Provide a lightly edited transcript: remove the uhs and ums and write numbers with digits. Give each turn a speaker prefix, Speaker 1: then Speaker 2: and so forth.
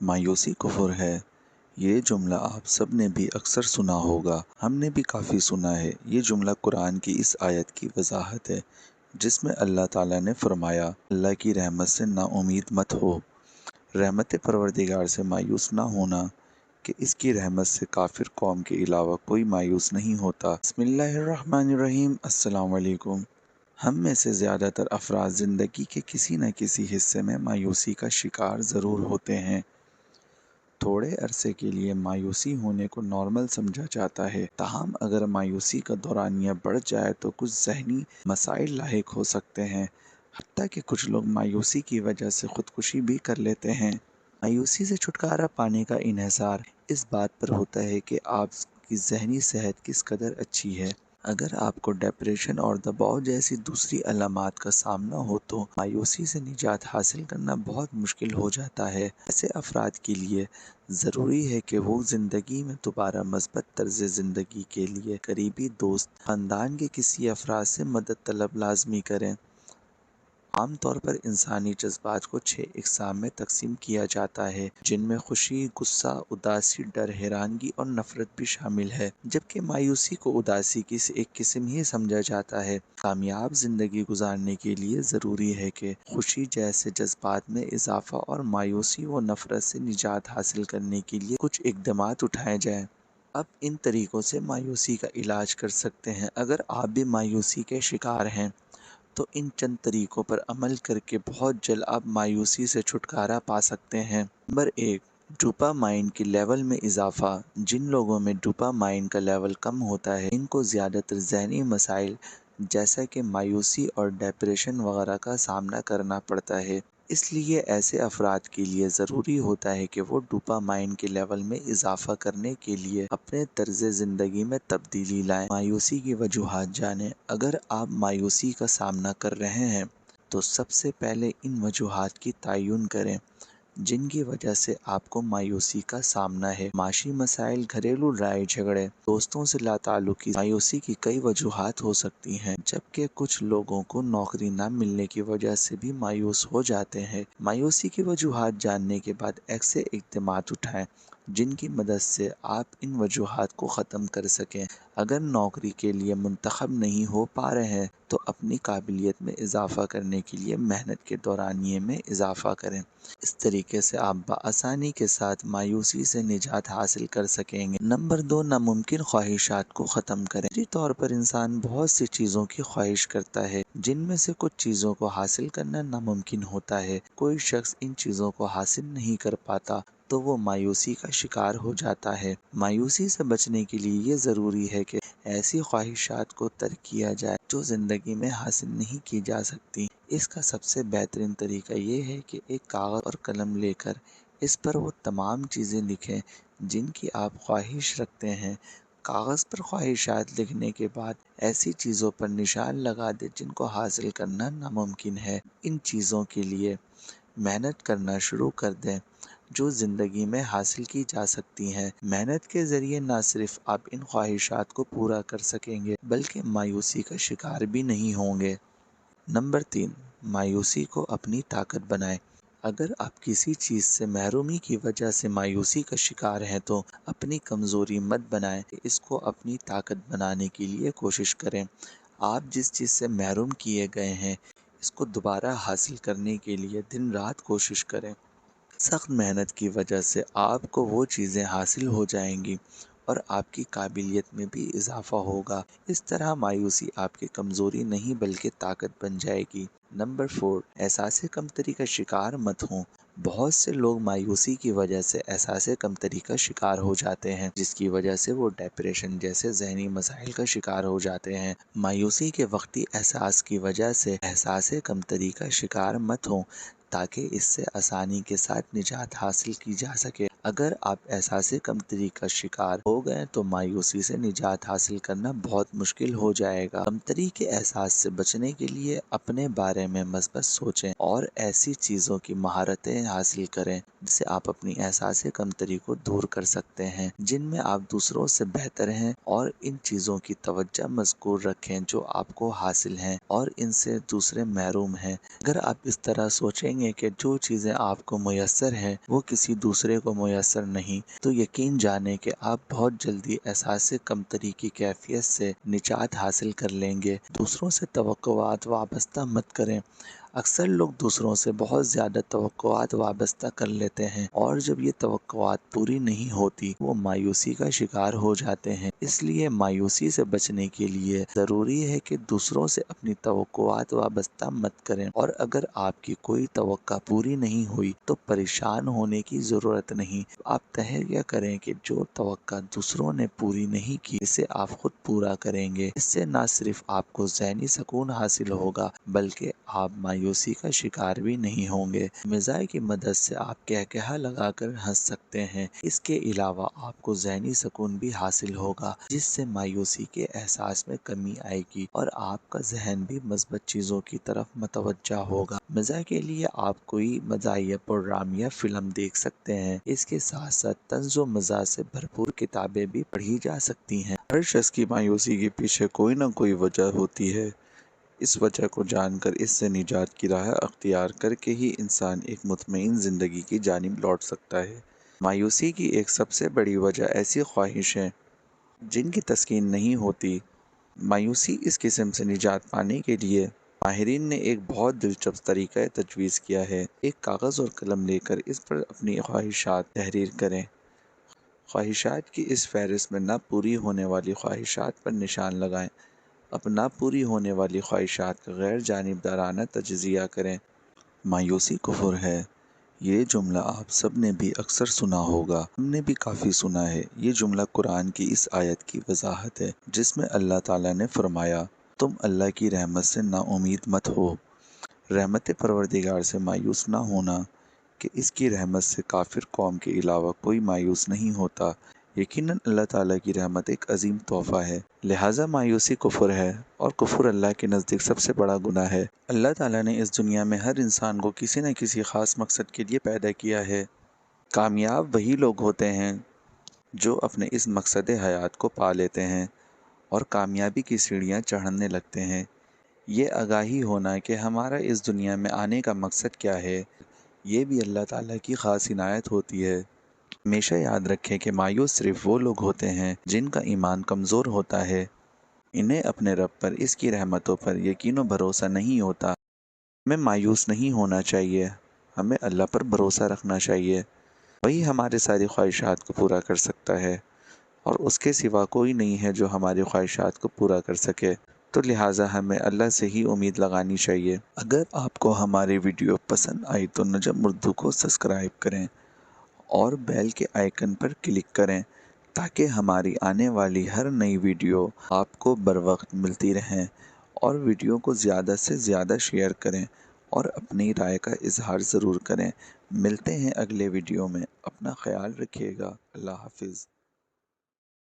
Speaker 1: مایوسی کفر ہے۔ یہ جملہ آپ سب نے بھی اکثر سنا ہوگا، ہم نے بھی کافی سنا ہے۔ یہ جملہ قرآن کی اس آیت کی وضاحت ہے جس میں اللہ تعالیٰ نے فرمایا، اللہ کی رحمت سے نا امید مت ہو۔ رحمت پروردگار سے مایوس نہ ہونا کہ اس کی رحمت سے کافر قوم کے علاوہ کوئی مایوس نہیں ہوتا۔ بسم اللہ الرحمن الرحیم۔ السلام علیکم۔ ہم میں سے زیادہ تر افراد زندگی کے کسی نہ کسی حصے میں مایوسی کا شکار ضرور ہوتے ہیں۔ تھوڑے عرصے کے لیے مایوسی ہونے کو نارمل سمجھا جاتا ہے، تاہم اگر مایوسی کا دورانیہ بڑھ جائے تو کچھ ذہنی مسائل لاحق ہو سکتے ہیں، حتیٰ کہ کچھ لوگ مایوسی کی وجہ سے خودکشی بھی کر لیتے ہیں۔ مایوسی سے چھٹکارا پانے کا انحصار اس بات پر ہوتا ہے کہ آپ کی ذہنی صحت کس قدر اچھی ہے۔ اگر آپ کو ڈپریشن اور دباؤ جیسی دوسری علامات کا سامنا ہو تو مایوسی سے نجات حاصل کرنا بہت مشکل ہو جاتا ہے۔ ایسے افراد کے لیے ضروری ہے کہ وہ زندگی میں دوبارہ مثبت طرز زندگی کے لیے قریبی دوست، خاندان کے کسی افراد سے مدد طلب لازمی کریں۔ عام طور پر انسانی جذبات کو 6 اقسام میں تقسیم کیا جاتا ہے، جن میں خوشی، غصہ، اداسی، ڈر، حیرانگی اور نفرت بھی شامل ہے، جبکہ مایوسی کو اداسی کی ایک قسم ہی سمجھا جاتا ہے۔ کامیاب زندگی گزارنے کے لیے ضروری ہے کہ خوشی جیسے جذبات میں اضافہ اور مایوسی و نفرت سے نجات حاصل کرنے کے لیے کچھ اقدامات اٹھائے جائیں۔ اب ان طریقوں سے مایوسی کا علاج کر سکتے ہیں۔ اگر آپ بھی مایوسی کے شکار ہیں تو ان چند طریقوں پر عمل کر کے بہت جلد آپ مایوسی سے چھٹکارا پا سکتے ہیں۔ نمبر 1، ڈوپامائن کے لیول میں اضافہ۔ جن لوگوں میں ڈوپامائن کا لیول کم ہوتا ہے، ان کو زیادہ تر ذہنی مسائل جیسا کہ مایوسی اور ڈپریشن وغیرہ کا سامنا کرنا پڑتا ہے۔ اس لیے ایسے افراد کے لیے ضروری ہوتا ہے کہ وہ ڈوپامائن کے لیول میں اضافہ کرنے کے لیے اپنے طرز زندگی میں تبدیلی لائیں۔ مایوسی کی وجوہات جانیں۔ اگر آپ مایوسی کا سامنا کر رہے ہیں تو سب سے پہلے ان وجوہات کی تعین کریں جن کی وجہ سے آپ کو مایوسی کا سامنا ہے۔ معاشی مسائل، گھریلو لڑائی جھگڑے، دوستوں سے لا تعلقی۔ مایوسی کی کئی وجوہات ہو سکتی ہیں، جبکہ کچھ لوگوں کو نوکری نہ ملنے کی وجہ سے بھی مایوس ہو جاتے ہیں۔ مایوسی کی وجوہات جاننے کے بعد ایسے اقدامات اٹھائیں جن کی مدد سے آپ ان وجوہات کو ختم کر سکیں۔ اگر نوکری کے لیے منتخب نہیں ہو پا رہے ہیں تو اپنی قابلیت میں اضافہ کرنے کے لیے محنت کے دورانیے میں اضافہ کریں۔ اس طریقے سے آپ بآسانی کے ساتھ مایوسی سے نجات حاصل کر سکیں گے۔ نمبر 2، ناممکن خواہشات کو ختم کریں۔ فطری طور پر انسان بہت سی چیزوں کی خواہش کرتا ہے، جن میں سے کچھ چیزوں کو حاصل کرنا ناممکن ہوتا ہے۔ کوئی شخص ان چیزوں کو حاصل نہیں کر پاتا تو وہ مایوسی کا شکار ہو جاتا ہے۔ مایوسی سے بچنے کے لیے یہ ضروری ہے کہ ایسی خواہشات کو ترک کیا جائے جو زندگی میں حاصل نہیں کی جا سکتی۔ اس کا سب سے بہترین طریقہ یہ ہے کہ ایک کاغذ اور قلم لے کر اس پر وہ تمام چیزیں لکھیں جن کی آپ خواہش رکھتے ہیں۔ کاغذ پر خواہشات لکھنے کے بعد ایسی چیزوں پر نشان لگا دیں جن کو حاصل کرنا ناممکن ہے۔ ان چیزوں کے لیے محنت کرنا شروع کر دیں جو زندگی میں حاصل کی جا سکتی ہیں۔ محنت کے ذریعے نہ صرف آپ ان خواہشات کو پورا کر سکیں گے بلکہ مایوسی کا شکار بھی نہیں ہوں گے۔ نمبر 3، مایوسی کو اپنی طاقت بنائیں۔ اگر آپ کسی چیز سے محرومی کی وجہ سے مایوسی کا شکار ہیں تو اپنی کمزوری مت بنائیں، اس کو اپنی طاقت بنانے کے لیے کوشش کریں۔ آپ جس چیز سے محروم کیے گئے ہیں اس کو دوبارہ حاصل کرنے کے لیے دن رات کوشش کریں۔ سخت محنت کی وجہ سے آپ کو وہ چیزیں حاصل ہو جائیں گی اور آپ کی قابلیت میں بھی اضافہ ہوگا۔ اس طرح مایوسی آپ کی کمزوری نہیں بلکہ طاقت بن جائے گی۔ نمبر 4، احساس کمتری کا شکار مت ہوں۔ بہت سے لوگ مایوسی کی وجہ سے احساس کمتری کا شکار ہو جاتے ہیں، جس کی وجہ سے وہ ڈپریشن جیسے ذہنی مسائل کا شکار ہو جاتے ہیں۔ مایوسی کے وقتی احساس کی وجہ سے احساس کمتری کا شکار مت ہوں تاکہ اس سے آسانی کے ساتھ نجات حاصل کی جا سکے۔ اگر آپ احساس کمتری کا شکار ہو گئے تو مایوسی سے نجات حاصل کرنا بہت مشکل ہو جائے گا۔ کمتری کے احساس سے بچنے کے لیے اپنے بارے میں مثبت سوچیں اور ایسی چیزوں کی مہارتیں حاصل کریں جس سے آپ اپنی احساس کمتری کو دور کر سکتے ہیں، جن میں آپ دوسروں سے بہتر ہیں، اور ان چیزوں کی توجہ مذکور رکھیں جو آپ کو حاصل ہیں اور ان سے دوسرے محروم ہیں۔ اگر آپ اس طرح سوچیں دیکھیں گے کہ جو چیزیں آپ کو میسر ہیں وہ کسی دوسرے کو میسر نہیں، تو یقین جانیں کہ آپ بہت جلدی احساس کمتری کی کیفیت سے نجات حاصل کر لیں گے۔ دوسروں سے توقعات وابستہ مت کریں۔ اکثر لوگ دوسروں سے بہت زیادہ توقعات وابستہ کر لیتے ہیں، اور جب یہ توقعات پوری نہیں ہوتی وہ مایوسی کا شکار ہو جاتے ہیں۔ اس لیے مایوسی سے بچنے کے لیے ضروری ہے کہ دوسروں سے اپنی توقعات وابستہ مت کریں، اور اگر آپ کی کوئی توقع پوری نہیں ہوئی تو پریشان ہونے کی ضرورت نہیں۔ آپ تہیہ کریں کہ جو توقع دوسروں نے پوری نہیں کی اسے آپ خود پورا کریں گے۔ اس سے نہ صرف آپ کو ذہنی سکون حاصل ہوگا بلکہ آپ مایوسی کا شکار بھی نہیں ہوں گے۔ مزاح کی مدد سے آپ کہکہا لگا کر ہنس سکتے ہیں۔ اس کے علاوہ آپ کو ذہنی سکون بھی حاصل ہوگا، جس سے مایوسی کے احساس میں کمی آئے گی اور آپ کا ذہن بھی مثبت چیزوں کی طرف متوجہ ہوگا۔ مزاح کے لیے آپ کوئی مزاحیہ پروگرام یا فلم دیکھ سکتے ہیں۔ اس کے ساتھ ساتھ طنز و مزاح سے بھرپور کتابیں بھی پڑھی جا سکتی ہیں۔ ہر شخص کی مایوسی کے پیچھے کوئی نہ کوئی وجہ ہوتی ہے۔ اس وجہ کو جان کر اس سے نجات کی راہ اختیار کر کے ہی انسان ایک مطمئن زندگی کی جانب لوٹ سکتا ہے۔ مایوسی کی ایک سب سے بڑی وجہ ایسی خواہشیں جن کی تسکین نہیں ہوتی۔ مایوسی اس قسم سے نجات پانے کے لیے ماہرین نے ایک بہت دلچسپ طریقہ تجویز کیا ہے۔ ایک کاغذ اور قلم لے کر اس پر اپنی خواہشات تحریر کریں۔ خواہشات کی اس فہرست میں نہ پوری ہونے والی خواہشات پر نشان لگائیں۔ اب نہ پوری ہونے والی خواہشات کا غیر جانبدارانہ تجزیہ کریں۔ مایوسی کفر ہے، یہ جملہ آپ سب نے بھی اکثر سنا ہوگا، ہم نے بھی کافی سنا ہے۔ یہ جملہ قرآن کی اس آیت کی وضاحت ہے جس میں اللہ تعالیٰ نے فرمایا، تم اللہ کی رحمت سے نا امید مت ہو۔ رحمت پروردگار سے مایوس نہ ہونا کہ اس کی رحمت سے کافر قوم کے علاوہ کوئی مایوس نہیں ہوتا۔ یقیناً اللہ تعالیٰ کی رحمت ایک عظیم تحفہ ہے، لہٰذا مایوسی کفر ہے، اور کفر اللہ کے نزدیک سب سے بڑا گناہ ہے۔ اللہ تعالیٰ نے اس دنیا میں ہر انسان کو کسی نہ کسی خاص مقصد کے لیے پیدا کیا ہے۔ کامیاب وہی لوگ ہوتے ہیں جو اپنے اس مقصد حیات کو پا لیتے ہیں اور کامیابی کی سیڑھیاں چڑھنے لگتے ہیں۔ یہ آگاہی ہونا کہ ہمارا اس دنیا میں آنے کا مقصد کیا ہے، یہ بھی اللہ تعالیٰ کی خاص عنایت ہوتی ہے۔ ہمیشہ یاد رکھیں کہ مایوس صرف وہ لوگ ہوتے ہیں جن کا ایمان کمزور ہوتا ہے۔ انہیں اپنے رب پر، اس کی رحمتوں پر یقین و بھروسہ نہیں ہوتا۔ ہمیں مایوس نہیں ہونا چاہیے، ہمیں اللہ پر بھروسہ رکھنا چاہیے۔ وہی ہمارے ساری خواہشات کو پورا کر سکتا ہے، اور اس کے سوا کوئی نہیں ہے جو ہماری خواہشات کو پورا کر سکے۔ تو لہٰذا ہمیں اللہ سے ہی امید لگانی چاہیے۔ اگر آپ کو ہماری ویڈیو پسند آئی تو نجم اردو کو سبسکرائب کریں اور بیل کے آئیکن پر کلک کریں تاکہ ہماری آنے والی ہر نئی ویڈیو آپ کو بروقت ملتی رہیں، اور ویڈیو کو زیادہ سے زیادہ شیئر کریں اور اپنی رائے کا اظہار ضرور کریں۔ ملتے ہیں اگلے ویڈیو میں، اپنا خیال رکھیے گا۔ اللہ حافظ۔